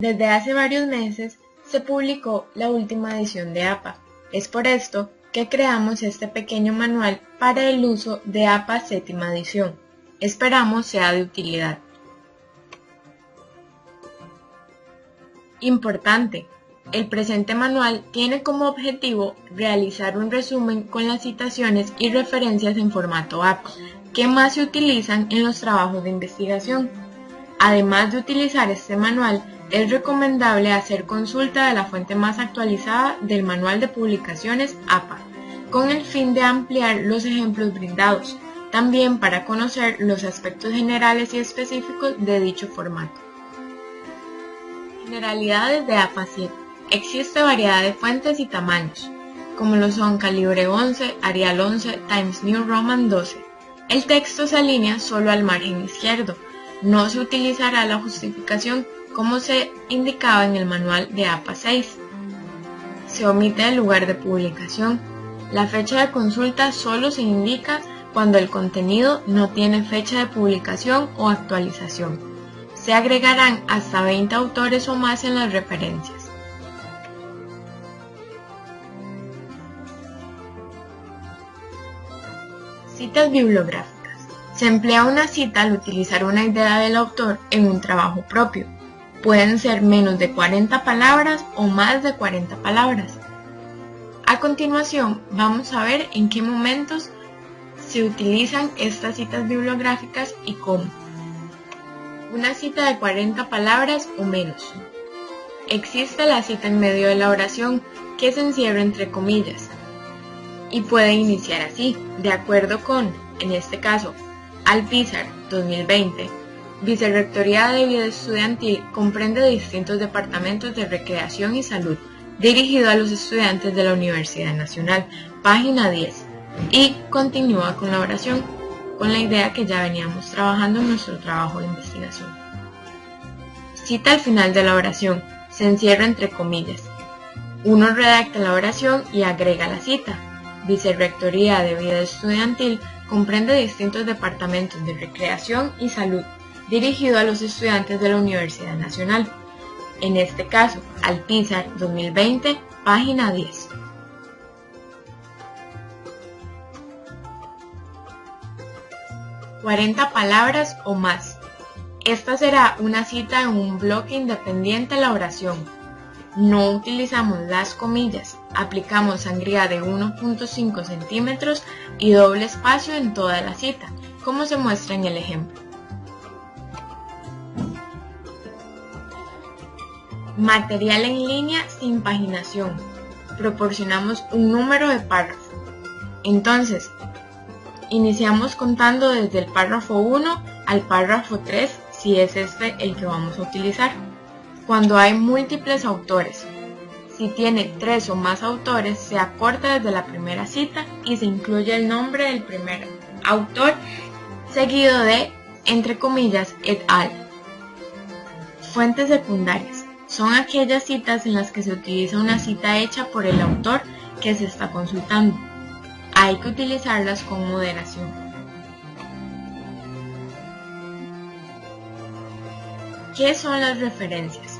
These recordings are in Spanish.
Desde hace varios meses se publicó la última edición de APA. Es por esto que creamos este pequeño manual para el uso de APA séptima edición. Esperamos sea de utilidad. Importante: el presente manual tiene como objetivo realizar un resumen con las citaciones y referencias en formato APA que más se utilizan en los trabajos de investigación. Además de utilizar este manual, es recomendable hacer consulta de la fuente más actualizada del Manual de Publicaciones APA, con el fin de ampliar los ejemplos brindados, también para conocer los aspectos generales y específicos de dicho formato. Generalidades de APA 7. Existe variedad de fuentes y tamaños, como lo son calibre 11, Arial 11, Times New Roman 12. El texto se alinea solo al margen izquierdo. No se utilizará la justificación como se indicaba en el manual de APA 6. Se omite el lugar de publicación. La fecha de consulta solo se indica cuando el contenido no tiene fecha de publicación o actualización. Se agregarán hasta 20 autores o más en las referencias. Citas bibliográficas. Se emplea una cita al utilizar una idea del autor en un trabajo propio. Pueden ser menos de 40 palabras o más de 40 palabras. A continuación, vamos a ver en qué momentos se utilizan estas citas bibliográficas y cómo. Una cita de 40 palabras o menos. Existe la cita en medio de la oración, que se encierra entre comillas y puede iniciar así, de acuerdo con, en este caso, Alpizar 2020. Vicerrectoría de Vida Estudiantil comprende distintos departamentos de recreación y salud, dirigido a los estudiantes de la Universidad Nacional, página 10, y continúa con la oración, con la idea que ya veníamos trabajando en nuestro trabajo de investigación. Cita al final de la oración, se encierra entre comillas. Uno redacta la oración y agrega la cita. Vicerrectoría de Vida Estudiantil comprende distintos departamentos de recreación y salud, dirigido a los estudiantes de la Universidad Nacional. En este caso, Alpizar 2020, página 10. «40 palabras o más». Esta será una cita en un bloque independiente a la oración. No utilizamos las comillas, aplicamos sangría de 1.5 centímetros y doble espacio en toda la cita, como se muestra en el ejemplo. Material en línea sin paginación. Proporcionamos un número de párrafo. Entonces, iniciamos contando desde el párrafo 1 al párrafo 3, si es este el que vamos a utilizar. Cuando hay múltiples autores, si tiene 3 o más autores, se acorta desde la primera cita y se incluye el nombre del primer autor, seguido de, entre comillas, et al. Fuentes secundarias. Son aquellas citas en las que se utiliza una cita hecha por el autor que se está consultando. Hay que utilizarlas con moderación. ¿Qué son las referencias?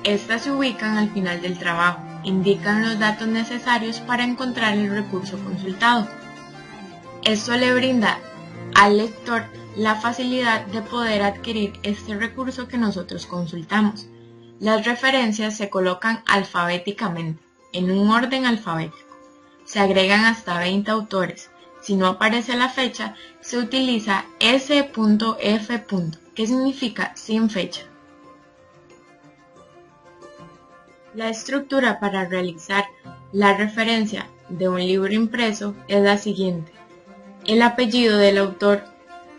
Estas se ubican al final del trabajo, indican los datos necesarios para encontrar el recurso consultado. Esto le brinda al lector la facilidad de poder adquirir este recurso que nosotros consultamos. Las referencias se colocan alfabéticamente, en un orden alfabético. Se agregan hasta 20 autores. Si no aparece la fecha, se utiliza S.F. que significa sin fecha. La estructura para realizar la referencia de un libro impreso es la siguiente: el apellido del autor,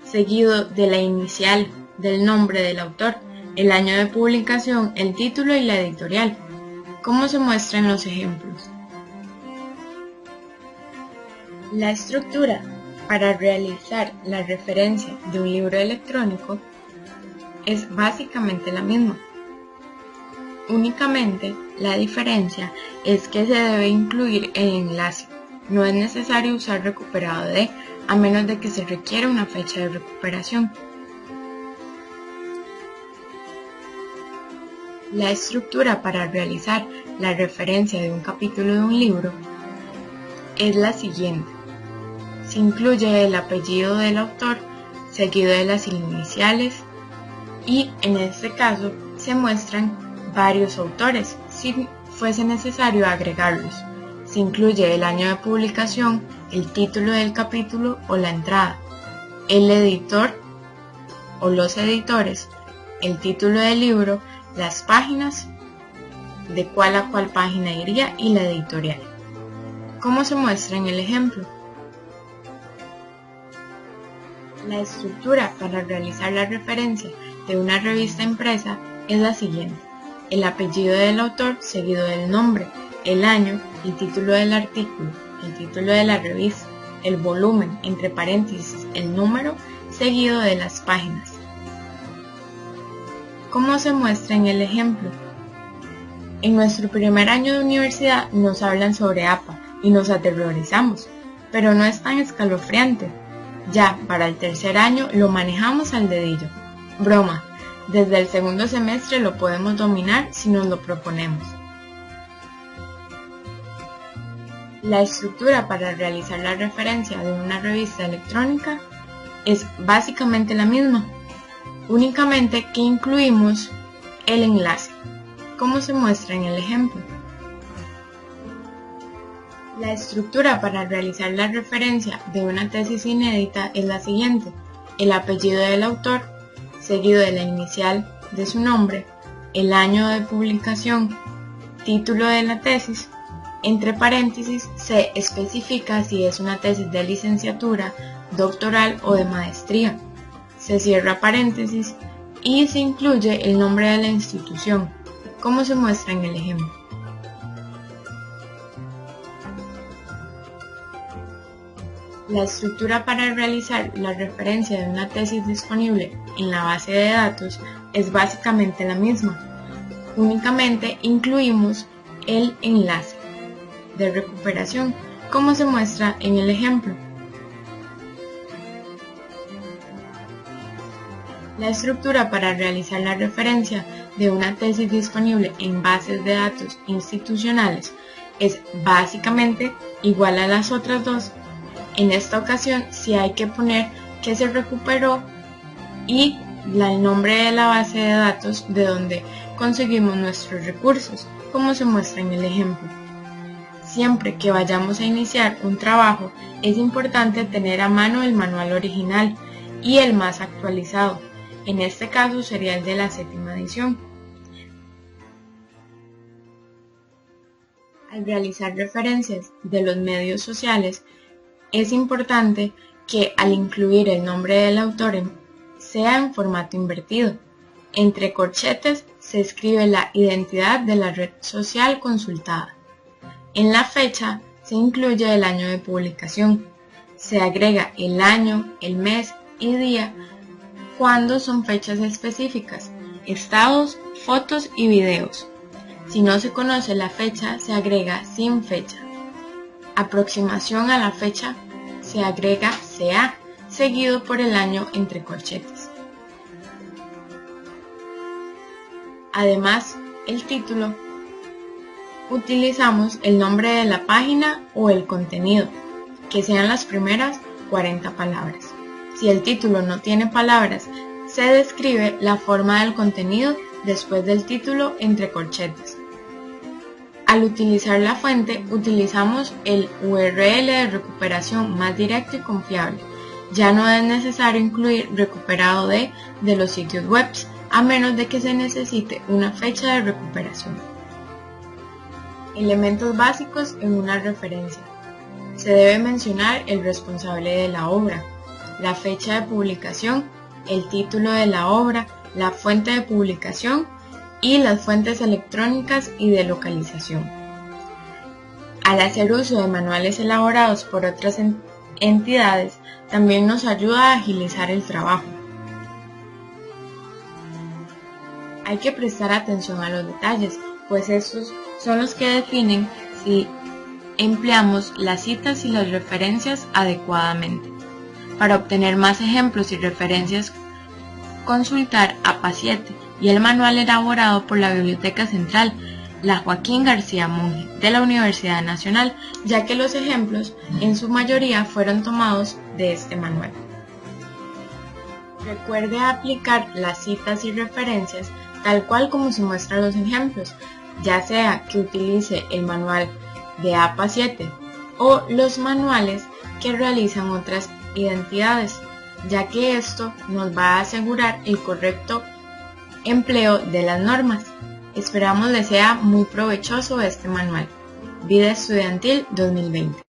seguido de la inicial del nombre del autor, el año de publicación, el título y la editorial, como se muestra en los ejemplos. La estructura para realizar la referencia de un libro electrónico es básicamente la misma. Únicamente la diferencia es que se debe incluir el enlace. No es necesario usar recuperado de, a menos de que se requiera una fecha de recuperación. La estructura para realizar la referencia de un capítulo de un libro es la siguiente. Se incluye el apellido del autor seguido de las iniciales y en este caso se muestran varios autores si fuese necesario agregarlos. Se incluye el año de publicación, el título del capítulo o la entrada, el editor o los editores, el título del libro, las páginas, de cuál a cuál página iría y la editorial. ¿Cómo se muestra en el ejemplo? La estructura para realizar la referencia de una revista impresa es la siguiente. El apellido del autor seguido del nombre, el año, el título del artículo, el título de la revista, el volumen, entre paréntesis, el número, seguido de las páginas. ¿Cómo se muestra en el ejemplo? En nuestro primer año de universidad nos hablan sobre APA y nos aterrorizamos, pero no es tan escalofriante. Ya para el tercer año lo manejamos al dedillo. Broma, desde el segundo semestre lo podemos dominar si nos lo proponemos. La estructura para realizar la referencia de una revista electrónica es básicamente la misma, únicamente que incluimos el enlace, como se muestra en el ejemplo. La estructura para realizar la referencia de una tesis inédita es la siguiente. El apellido del autor, seguido de la inicial de su nombre, el año de publicación, título de la tesis, entre paréntesis se especifica si es una tesis de licenciatura, doctoral o de maestría. Se cierra paréntesis y se incluye el nombre de la institución, como se muestra en el ejemplo. La estructura para realizar la referencia de una tesis disponible en la base de datos es básicamente la misma, únicamente incluimos el enlace de recuperación, como se muestra en el ejemplo. La estructura para realizar la referencia de una tesis disponible en bases de datos institucionales es básicamente igual a las otras dos. En esta ocasión sí hay que poner que se recuperó y el nombre de la base de datos de donde conseguimos nuestros recursos, como se muestra en el ejemplo. Siempre que vayamos a iniciar un trabajo es importante tener a mano el manual original y el más actualizado. En este caso sería el de la 7ª edición. Al realizar referencias de los medios sociales, es importante que al incluir el nombre del autor sea en formato invertido. Entre corchetes se escribe la identidad de la red social consultada. En la fecha se incluye el año de publicación. Se agrega el año, el mes y día cuando son fechas específicas, estados, fotos y videos. Si no se conoce la fecha, se agrega sin fecha. Aproximación a la fecha se agrega CA, seguido por el año entre corchetes. Además, el título, utilizamos el nombre de la página o el contenido, que sean las primeras 40 palabras. Si el título no tiene palabras, se describe la forma del contenido después del título entre corchetes. Al utilizar la fuente, utilizamos el URL de recuperación más directo y confiable. Ya no es necesario incluir recuperado de los sitios web, a menos de que se necesite una fecha de recuperación. Elementos básicos en una referencia. Se debe mencionar el responsable de la obra, la fecha de publicación, el título de la obra, la fuente de publicación y las fuentes electrónicas y de localización. Al hacer uso de manuales elaborados por otras entidades, también nos ayuda a agilizar el trabajo. Hay que prestar atención a los detalles, pues estos son los que definen si empleamos las citas y las referencias adecuadamente. Para obtener más ejemplos y referencias, consultar APA 7, y el manual elaborado por la Biblioteca Central, la Joaquín García Monge, de la Universidad Nacional, ya que los ejemplos en su mayoría fueron tomados de este manual. Recuerde aplicar las citas y referencias tal cual como se muestran los ejemplos, ya sea que utilice el manual de APA 7 o los manuales que realizan otras identidades, ya que esto nos va a asegurar el correcto empleo de las normas. Esperamos les sea muy provechoso este manual. Vida Estudiantil 2020.